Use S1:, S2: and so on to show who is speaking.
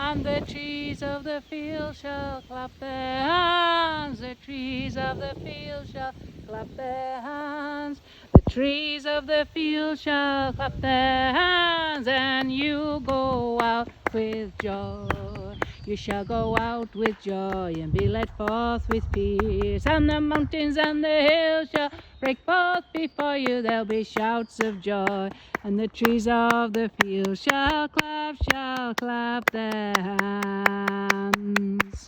S1: And the trees of the field shall clap their hands. The trees of the field shall clap their hands. The trees of the field shall clap their hands, and you go out with joy. You shall go out with joy and be led forth with peace. And the mountains and the hills shall break forth before you. There'll be shouts of joy. And the trees of the field shall clap their hands.